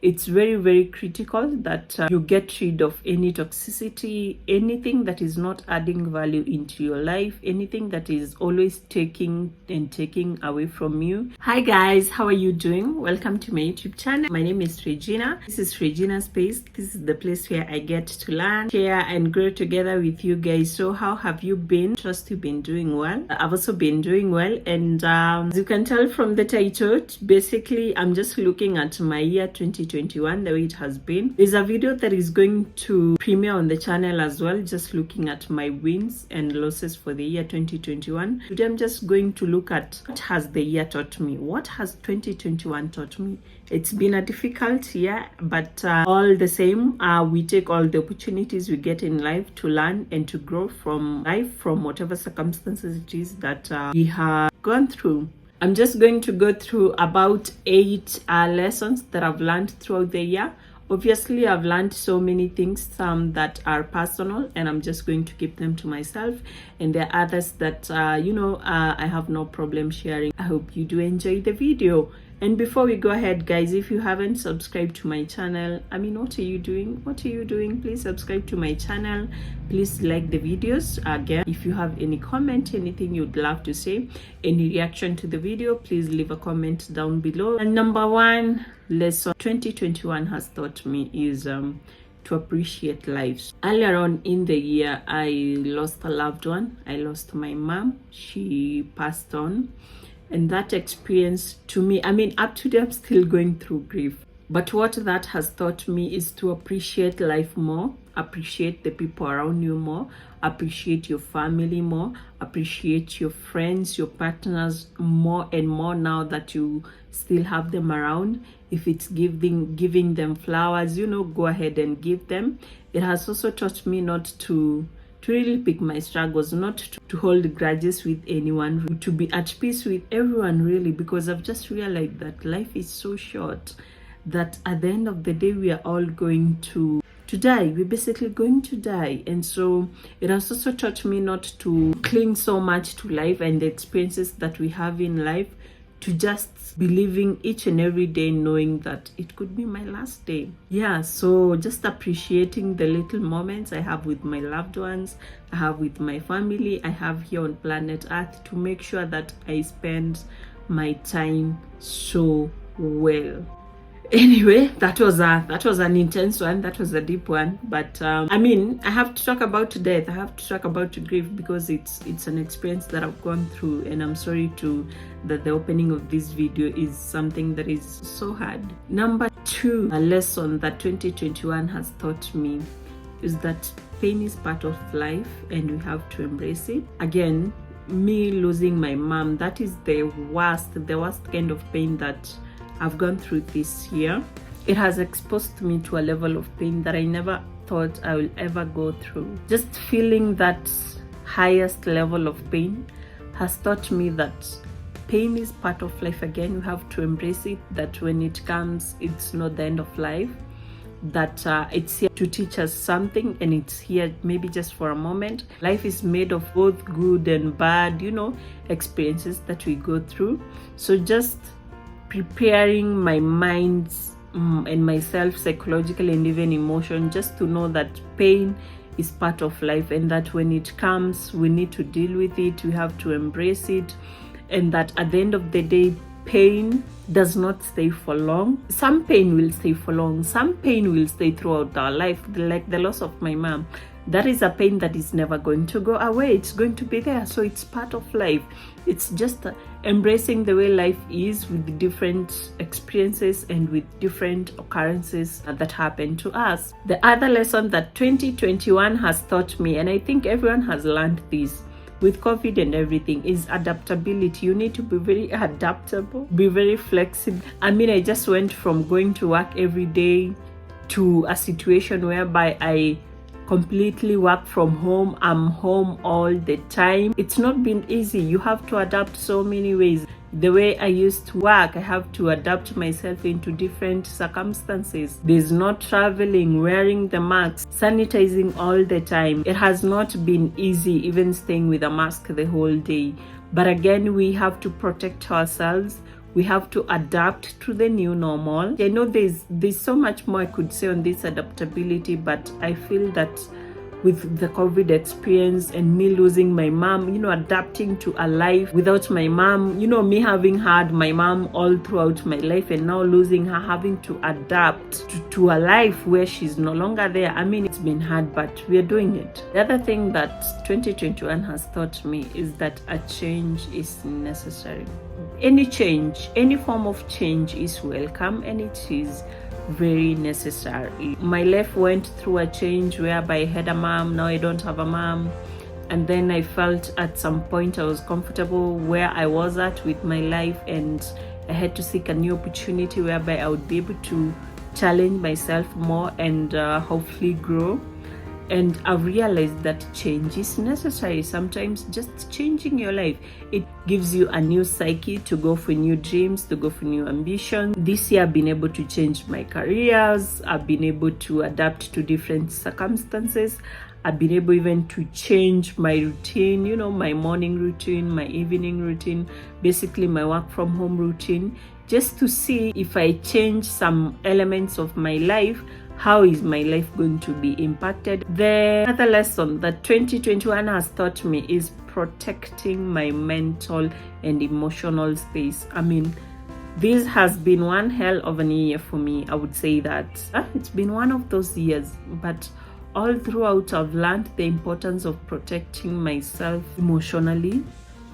it's very, very critical that you get rid of any toxicity, anything that is not adding value into your life, anything that is always taking away from you. Hi guys, how are you doing? Welcome to my YouTube channel. My name is Regina. This is Regina Space. This is the place where I get to learn, share, and grow together with you guys. So how have you been? Trust you've been doing well. I've also been doing well, and as you can tell from the title, basically I'm just looking at my year 2021, the way it has been. There's a video that is going to premiere on the channel as well, just looking at my wins and losses for the year 2021. Today I'm just going to look at what has the year taught me. What has 2021 taught me? It's been a difficult year, but all the same, we take all the opportunities we get in life to learn and to grow from life, from whatever circumstances it is that we have gone through. I'm just going to go through about 8 lessons that I've learned throughout the year. Obviously, I've learned so many things, some that are personal, and I'm just going to keep them to myself. And there are others that, I have no problem sharing. I hope you do enjoy the video. And before we go ahead, guys, if you haven't subscribed to my channel, what are you doing? What are you doing? Please subscribe to my channel. Please like the videos. Again, if you have any comment, anything you'd love to say, any reaction to the video, please leave a comment down below. And number one lesson 2021 has taught me is to appreciate life. Earlier on in the year, I lost a loved one. I lost my mom. She passed on. And that experience, to me, up to today, I'm still going through grief. But what that has taught me is to appreciate life more, appreciate the people around you more, appreciate your family more, appreciate your friends, your partners more and more now that you still have them around. If it's giving them flowers, go ahead and give them. It has also taught me not to really pick my struggles, not to hold grudges with anyone, to be at peace with everyone, really, because I've just realized that life is so short, that at the end of the day, we are all going to die. We're basically going to die. And so it has also taught me not to cling so much to life and the experiences that we have in life, to just be living each and every day knowing that it could be my last day. Yeah, so just appreciating the little moments I have with my loved ones, I have with my family, I have here on planet Earth, to make sure that I spend my time so well. Anyway, that was an intense one. That was a deep one. But I have to talk about death. I have to talk about grief because it's an experience that I've gone through, and I'm sorry that the opening of this video is something that is so hard. Number 2, a lesson that 2021 has taught me is that pain is part of life and we have to embrace it. Again, me losing my mom, that is the worst kind of pain that I've gone through this year. It has exposed me to a level of pain that I never thought I will ever go through. Just feeling that highest level of pain has taught me that pain is part of life. Again, you have to embrace it, that when it comes, it's not the end of life, that it's here to teach us something, and it's here maybe just for a moment. Life is made of both good and bad, experiences that we go through. So just preparing my mind and myself psychologically and even emotion, just to know that pain is part of life, and that when it comes, we need to deal with it, we have to embrace it, and that at the end of the day, pain does not stay for long. Some pain will stay for long, some pain will stay throughout our life, like the loss of my mom. That is a pain that is never going to go away. It's going to be there. So it's part of life. It's just embracing the way life is, with different experiences and with different occurrences that happen to us. The other lesson that 2021 has taught me, and I think everyone has learned this with COVID and everything, is adaptability. You need to be very adaptable, be very flexible. I just went from going to work every day to a situation whereby I completely work from home. I'm home all the time. It's not been easy. You have to adapt so many ways. The way I used to work, I have to adapt myself into different circumstances. There's not traveling, wearing the mask, sanitizing all the time. It has not been easy, even staying with a mask the whole day. But again, we have to protect ourselves. We have to adapt to the new normal. I know there's so much more I could say on this adaptability, but I feel that with the COVID experience and me losing my mom, adapting to a life without my mom, me having had my mom all throughout my life and now losing her, having to adapt to a life where she's no longer there. I mean, it's been hard, but we're doing it. The other thing that 2021 has taught me is that a change is necessary. Any change, any form of change is welcome, and it is very necessary. My life went through a change whereby I had a mom, now I don't have a mom, and then I felt at some point I was comfortable where I was at with my life, and I had to seek a new opportunity whereby I would be able to challenge myself more and hopefully grow. And I've realized that change is necessary. Sometimes just changing your life, it gives you a new psyche to go for new dreams, to go for new ambitions. This year I've been able to change my careers. I've been able to adapt to different circumstances. I've been able even to change my routine, my morning routine, my evening routine, basically my work from home routine, just to see if I change some elements of my life, how is my life going to be impacted. The other lesson that 2021 has taught me is protecting my mental and emotional space. I mean, this has been one hell of a year for me. I would say that it's been one of those years, but all throughout I've learned the importance of protecting myself emotionally,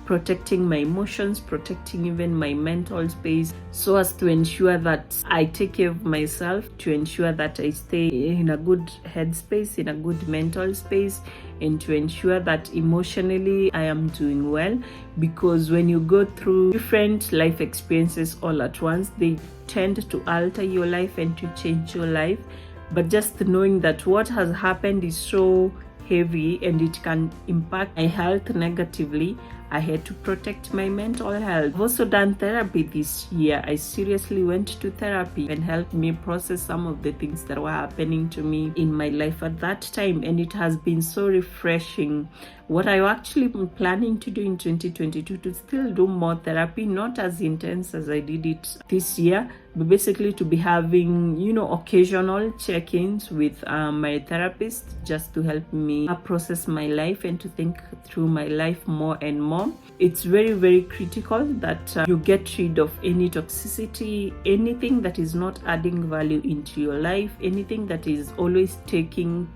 protecting my emotions, protecting even my mental space, so as to ensure that I take care of myself, to ensure that I stay in a good headspace, in a good mental space, and to ensure that emotionally I am doing well. Because when you go through different life experiences all at once, they tend to alter your life and to change your life. But just knowing that what has happened is so heavy and it can impact my health negatively, I had to protect my mental health. I've also done therapy this year. I seriously went to therapy and helped me process some of the things that were happening to me in my life at that time, and it has been so refreshing. What I actually am planning to do in 2022 to still do more therapy, not as intense as I did it this year, but basically to be having, occasional check-ins with my therapist, just to help me process my life and to think through my life more and more. It's very, very critical that you get rid of any toxicity, anything that is not adding value into your life, anything that is always taking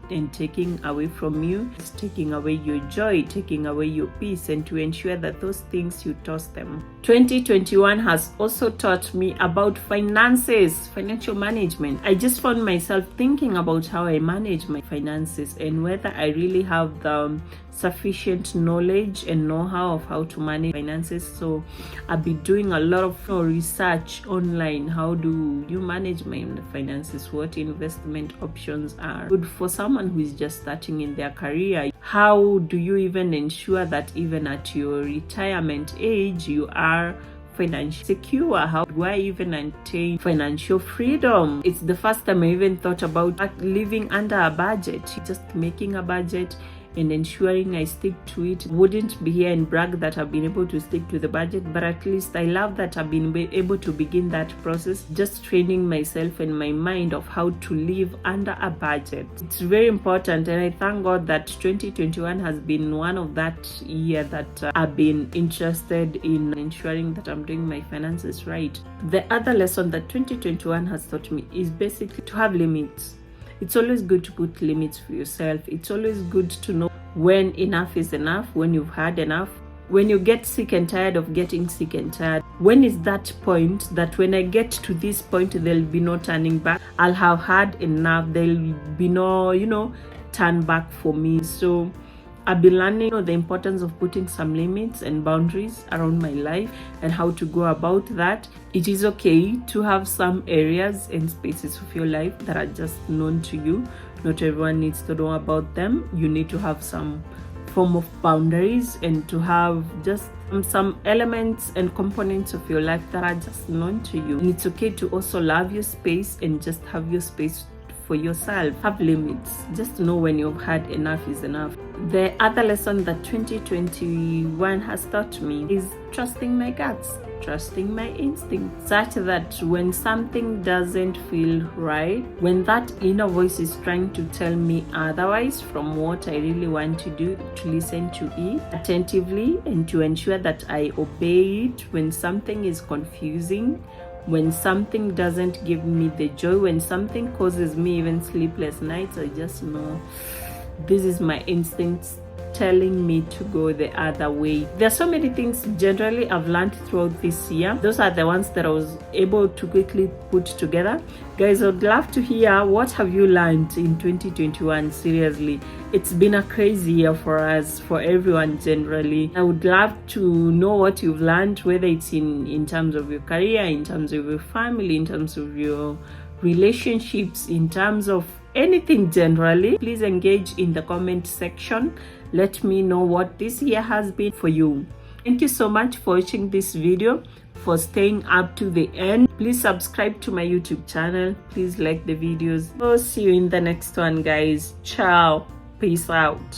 away from you. It's taking away your joy, taking away your peace, and to ensure that those things you toss them. 2021 has also taught me about finances, financial management. I just found myself thinking about how I manage my finances and whether I really have the sufficient knowledge and know-how of how to manage finances. So I've been doing a lot of research online. How do you manage my finances? What investment options are good for someone who is just starting in their career? How do you even ensure that even at your retirement age you are financially secure? How do I even attain financial freedom? It's the first time I even thought about living under a budget, just making a budget and ensuring I stick to it. Wouldn't be here and brag that I've been able to stick to the budget, but at least I love that I've been able to begin that process, just training myself and my mind of how to live under a budget. It's very important, and I thank God that 2021 has been one of that year that I've been interested in ensuring that I'm doing my finances right. The other lesson that 2021 has taught me is basically to have limits. It's always good to put limits for yourself. It's always good to know when enough is enough, when you've had enough, when you get sick and tired of getting sick and tired. When is that point that when I get to this point, there'll be no turning back? I'll have had enough. There'll be no, turn back for me. So I've been learning the importance of putting some limits and boundaries around my life and how to go about that. It is okay to have some areas and spaces of your life that are just known to you. Not everyone needs to know about them. You need to have some form of boundaries and to have just some elements and components of your life that are just known to you. And it's okay to also love your space and just have your space for yourself. Have limits. Just know when you've had enough is enough. The other lesson that 2021 has taught me is trusting my guts. trusting my instinct, such that when something doesn't feel right, when that inner voice is trying to tell me otherwise from what I really want to do, to listen to it attentively and to ensure that I obey it. When something is confusing, when something doesn't give me the joy, when something causes me even sleepless nights, I just know this is my instincts telling me to go the other way. There are so many things generally I've learned throughout this year. Those are the ones that I was able to quickly put together. Guys, I'd love to hear what have you learned in 2021. Seriously, it's been a crazy year for us, for everyone generally. I would love to know what you've learned, whether it's in terms of your career, in terms of your family, in terms of your relationships, in terms of anything generally. Please engage in the comment section. Let me know what this year has been for you. Thank you so much for watching this video, for staying up to the end. Please subscribe to my YouTube channel. Please like the videos. I'll see you in the next one, guys. Ciao. Peace out.